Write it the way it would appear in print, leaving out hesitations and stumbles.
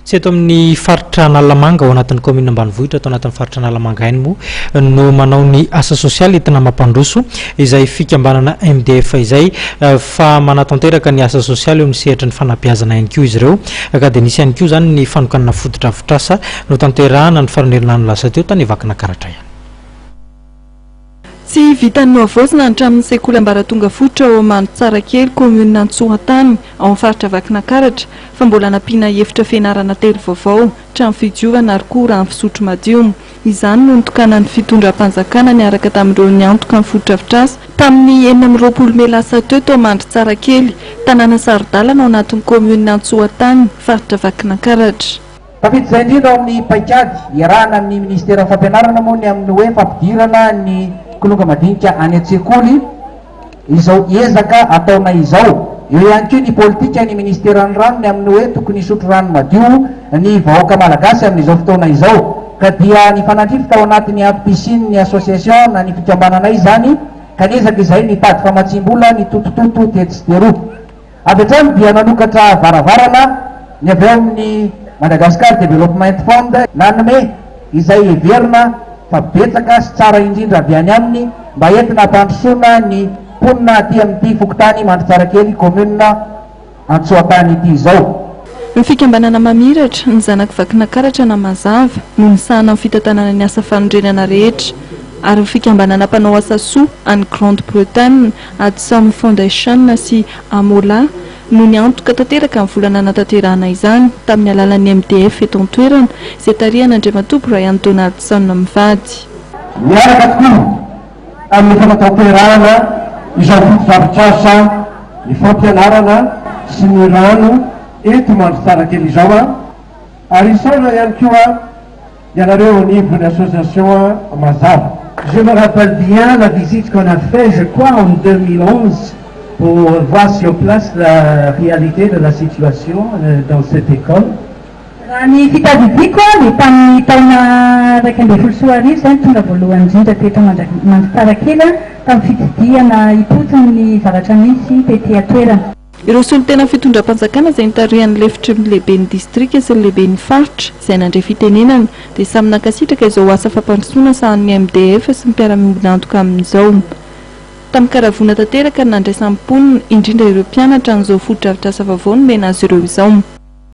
tsy eto amin'ny faritra Analamanga ao anatin'ny commune ambanivohitra atao anatin'ny faritra Analamanga ihany moa no manao ny asa sosialy entina mampandroso izay fikambanana MDF izay fa manatanteraka ny asa sosialy eo amin'ny sehatry ny fanabeazana ihany koa izy ireo ka dia nisy ihany koa zany ny fanokanana fototra afotrasa no tanterahana ny faranelina ny lasa teo tany vakina karatra ihany. Tsy vitan'ny avozina hatramin'ny sekoly ambaratonga fototra ao Antsirabe commune Antsohatany ao faritra vakina karatra fa mbola nampiana efitra fianarana telo vaovao trano fidiovana ary koa rano fisotro madio. Izany no nitokana ny fitondram-panjakana niaraka tamin'ireo niantoka ny fototra afotrasa tamin'ny 4 Mey lasa teo tao Antsirabe tanàna sarodalana ao anatin'ny commune Antsohatany faritra vakina karatra. Tafiditra izay indrindra ao amin'ny paikady iarahana amin'ny ministera fampianarana moa ny amin'ny hoe fampidirana ny kolonga madinika any an-tsekoly izao ezaka ataona izao. Eo ihany koa ny politika ny ministeran'ny rano ny amin'ny hoe tokony hisotro rano madio ny vahoaka malagasy amin'izao fotoana izao ka dia ny fanandrifitra ao anatin'ny piscine ny association na ny fikambanana izany kanezaka izay nitady famatsim-bola ny totototo tetsidero avy hatrany dia nanokatra varavarana ny avy eo amin'ny Madagascar Development Fund nanome izay everina fa betsaka sy tsara indrindra avy any aminy mba entina hampandrosoana ny ponina aty amin'ity fokontany Antsirabe commune Antsohatany ity izao. Ny fikambanana mamiratra ny zanaka vakina karatra na mazava no nisahana amin'ny fitantanana ny asa fanondrenana rehetra ary fikambanana mpanao asa soa any Grande Bretagne Adsam Foundation sy Amola no niantoka tanteraka amin'ny volana natanterahana izany tamin'ny alalan'ny MDF eto an-toerana izay tarihana Andriamatopo Ryan Donaldson mivady. Miaraka tokoa amin'ny fanatanterahana izao fototra ny fampianarana sy ny rano eto Antsirabe izao ary isaona ihany koa ianareo au niveau de l'association Mazava. Je me rappelle bien la visite qu'on a fait, je crois, en 2011 pour voir sur place la réalité de la situation dans cette école. Ny fitadidiako dia tamin'ny taona 2016 izany tonga voalohany indrindra teto Antsirabe tamin'ny fitidihana hipotsiny zavatra misy tety atoerana. Ireo solon-tena fitondram-panjakana izay nitarihan'ny lefitra lehiben'ny distrika sy lehiben'ny faritra izay nandray fitenenana dia samy nankasitraka izao asa fampandrosoana sahan'ny MDF sy ny mpiara-miombona antoka amin'izao. Tamin'ny karavona tanteraka ny nandraisan'ny mponina indrindra ireo mpianatra an'izao fototra afotrasa vaovao nomena azy ireo izao.